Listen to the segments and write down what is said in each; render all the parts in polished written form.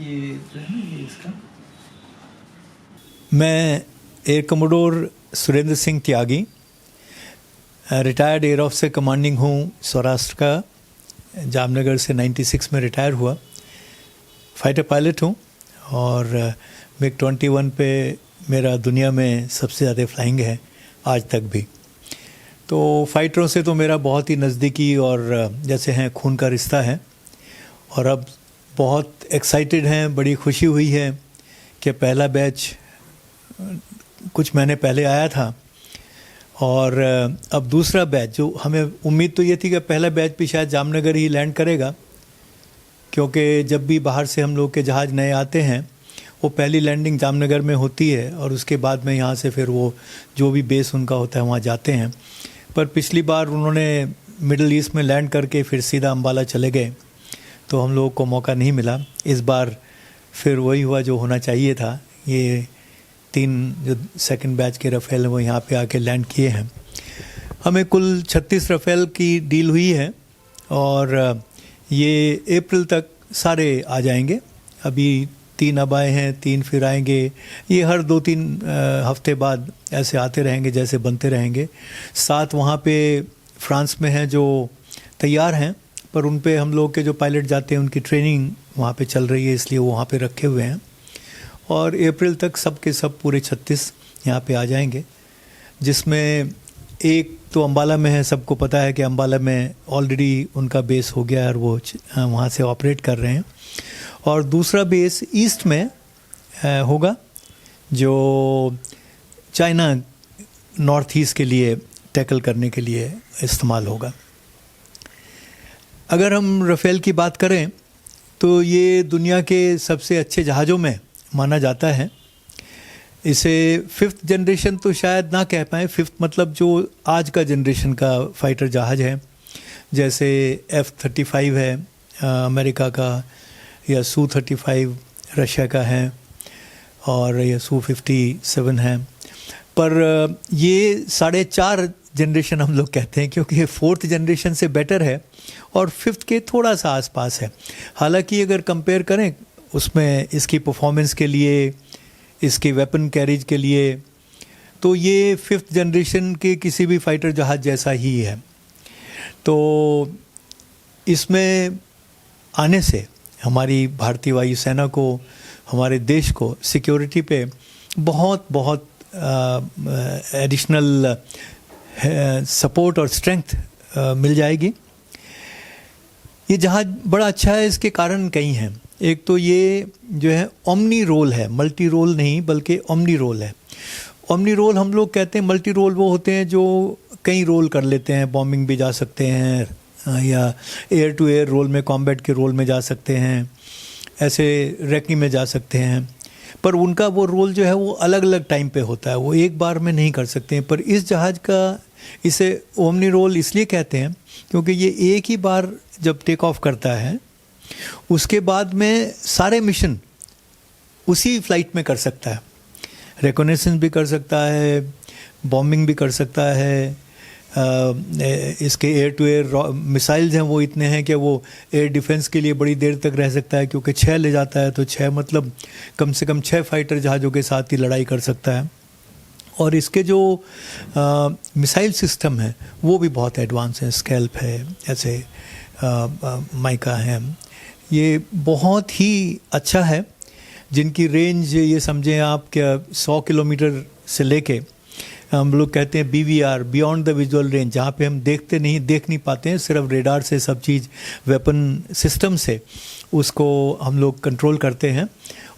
ये जो है ना ये इसका मैं एयर कमोडोर सुरेंद्र सिंह त्यागी रिटायर्ड एयर ऑफिसर कमांडिंग हूँ सौराष्ट्र का। जामनगर से 96 में रिटायर हुआ। फाइटर पायलट हूँ और मिग 21 पे मेरा दुनिया में सबसे ज़्यादा फ्लाइंग है आज तक भी। तो फाइटरों से तो मेरा बहुत ही नज़दीकी और जैसे हैं खून का रिश्ता है। और अब बहुत एक्साइटेड हैं, बड़ी खुशी हुई है कि पहला बैच कुछ महीने पहले आया था और अब दूसरा बैच, जो हमें उम्मीद तो ये थी कि पहला बैच भी शायद जामनगर ही लैंड करेगा, क्योंकि जब भी बाहर से हम लोग के जहाज़ नए आते हैं वो पहली लैंडिंग जामनगर में होती है और उसके बाद में यहाँ से फिर वो जो भी बेस उनका होता है वहाँ जाते हैं। पर पिछली बार उन्होंने मिडल ईस्ट में लैंड करके फिर सीधा अम्बाला चले गए, तो हम लोगों को मौका नहीं मिला। इस बार फिर वही हुआ जो होना चाहिए था। ये 3 जो सेकंड बैच के राफेल हैं वो यहाँ पे आके लैंड किए हैं। हमें कुल 36 राफेल की डील हुई है और ये अप्रैल तक सारे आ जाएंगे। अभी 3 अब आए हैं, 3 फिर आएंगे। ये हर 2-3 हफ्ते बाद ऐसे आते रहेंगे, जैसे बनते रहेंगे। 7 वहाँ पे फ्रांस में हैं जो तैयार हैं, पर उन पे हम लोग के जो पायलट जाते हैं उनकी ट्रेनिंग वहाँ पे चल रही है, इसलिए वो वहाँ पे रखे हुए हैं। और अप्रैल तक सब के सब पूरे 36 यहाँ पे आ जाएंगे, जिसमें एक तो अम्बाला में है। सबको पता है कि अम्बाला में ऑलरेडी उनका बेस हो गया और वो वहाँ से ऑपरेट कर रहे हैं। और दूसरा बेस ईस्ट में होगा जो चाइना नॉर्थ ईस्ट के लिए टैकल करने के लिए इस्तेमाल होगा। अगर हम राफेल की बात करें तो ये दुनिया के सबसे अच्छे जहाज़ों में माना जाता है। इसे 5th जनरेशन तो शायद ना कह पाएँ। 5th मतलब जो आज का जनरेशन का फाइटर जहाज़ है, जैसे F-35 है अमेरिका का, या Su-35 रशिया का है, और या Su-57 है। पर ये 4.5 जनरेशन हम लोग कहते हैं, क्योंकि ये 4th जनरेशन से बेटर है और 5th के थोड़ा सा आसपास है। हालांकि अगर कंपेयर करें उसमें इसकी परफॉर्मेंस के लिए, इसके वेपन कैरिज के लिए, तो ये 5th जनरेशन के किसी भी फाइटर जहाज़ जैसा ही है। तो इसमें आने से हमारी भारतीय वायुसेना को, हमारे देश को सिक्योरिटी पे बहुत बहुत एडिशनल सपोर्ट और स्ट्रेंथ मिल जाएगी। ये जहाज़ बड़ा अच्छा है, इसके कारण कई हैं। एक तो ये जो है ओमनी रोल है, मल्टी रोल नहीं बल्कि ओमनी रोल है। ओमनी रोल हम लोग कहते हैं, मल्टी रोल वो होते हैं जो कई रोल कर लेते हैं। बॉम्बिंग भी जा सकते हैं या एयर टू एयर रोल में, कॉम्बैट के रोल में जा सकते हैं, ऐसे रेकी में जा सकते हैं। पर उनका वो रोल जो है वो अलग अलग टाइम पे होता है, वो एक बार में नहीं कर सकते हैं। पर इस जहाज़ का इसे ओमनी रोल इसलिए कहते हैं क्योंकि ये एक ही बार जब टेक ऑफ करता है उसके बाद में सारे मिशन उसी फ्लाइट में कर सकता है। रिकॉनेसेंस भी कर सकता है, बॉम्बिंग भी कर सकता है। इसके एयर टू एयर मिसाइल्स हैं वो इतने हैं कि वो एयर डिफेंस के लिए बड़ी देर तक रह सकता है, क्योंकि 6 ले जाता है, तो 6 मतलब कम से कम 6 फाइटर जहाज़ों के साथ ही लड़ाई कर सकता है। और इसके जो मिसाइल सिस्टम है वो भी बहुत एडवांस है। स्कैल्प है, ऐसे माइका है, ये बहुत ही अच्छा है, जिनकी रेंज ये समझें आप क्या 100 किलोमीटर से लेके हम लोग कहते हैं BVR, beyond the visual range, जहाँ पे हम देख नहीं पाते हैं, सिर्फ रेडार से सब चीज़, वेपन सिस्टम से उसको हम लोग कंट्रोल करते हैं।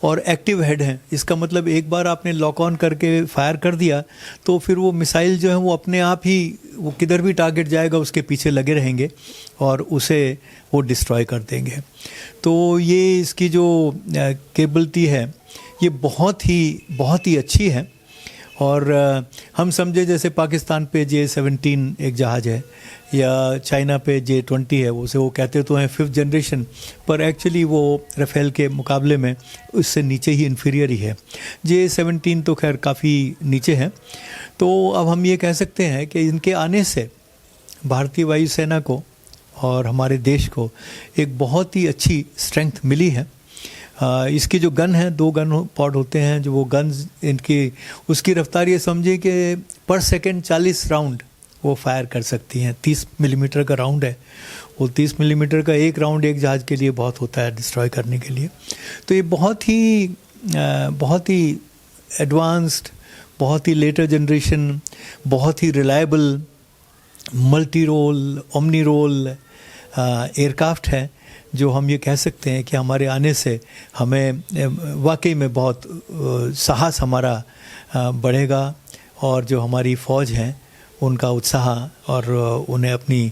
और एक्टिव हेड हैं, इसका मतलब एक बार आपने लॉक ऑन करके फायर कर दिया तो फिर वो मिसाइल जो है वो अपने आप ही, वो किधर भी टारगेट जाएगा उसके पीछे लगे रहेंगे और उसे वो डिस्ट्रॉय कर देंगे। तो ये इसकी जो कैपेबिलिटी है ये बहुत ही अच्छी है। और हम समझे जैसे पाकिस्तान पे J-17 एक जहाज़ है या चाइना पे J-20 है, उसे वो कहते तो हैं 5th जनरेशन, पर एक्चुअली वो राफेल के मुकाबले में उससे नीचे ही, इन्फीरियर ही है। J-17 तो खैर काफ़ी नीचे है। तो अब हम ये कह सकते हैं कि इनके आने से भारतीय वायुसेना को और हमारे देश को एक बहुत ही अच्छी स्ट्रेंथ मिली है। इसकी जो गन है, 2 गन पॉड होते हैं, जो वो गन्स इनकी उसकी रफ्तार ये समझिए कि पर सेकंड 40 राउंड वो फायर कर सकती हैं। 30 मिलीमीटर का राउंड है, वो 30 मिलीमीटर का एक राउंड एक जहाज़ के लिए बहुत होता है डिस्ट्रॉय करने के लिए। तो ये बहुत ही एडवांस्ड, बहुत ही लेटर जनरेशन, बहुत ही reliable multi role, omni role aircraft है, जो हम ये कह सकते हैं कि हमारे आने से हमें वाकई में बहुत साहस हमारा बढ़ेगा, और जो हमारी फ़ौज हैं उनका उत्साह और उन्हें अपनी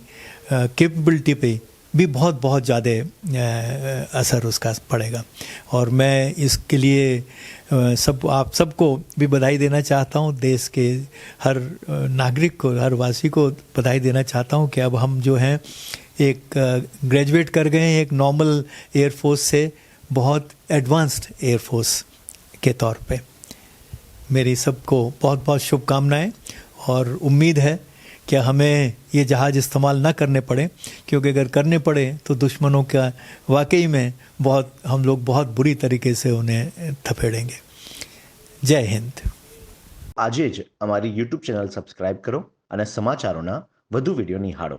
कैपेबिलिटी पे भी बहुत ज़्यादा असर उसका पड़ेगा। और मैं इसके लिए आप सबको भी बधाई देना चाहता हूँ, देश के हर नागरिक को, हर वासी को बधाई देना चाहता हूँ कि अब हम जो हैं एक ग्रेजुएट कर गए हैं एक नॉर्मल एयरफोर्स से बहुत एडवांस्ड एयरफोर्स के तौर पे। मेरी सबको बहुत बहुत शुभकामनाएं, और उम्मीद है कि हमें ये जहाज़ इस्तेमाल ना करने पड़े, क्योंकि अगर करने पड़े तो दुश्मनों का वाकई में हम लोग बहुत बुरी तरीके से उन्हें थपेड़ेंगे। जय हिंद। આજે જ અમારી YouTube ચેનલ સબસ્ક્રાઇબ કરો અને સમાચારોના વધુ વિડીયો નિહાળો।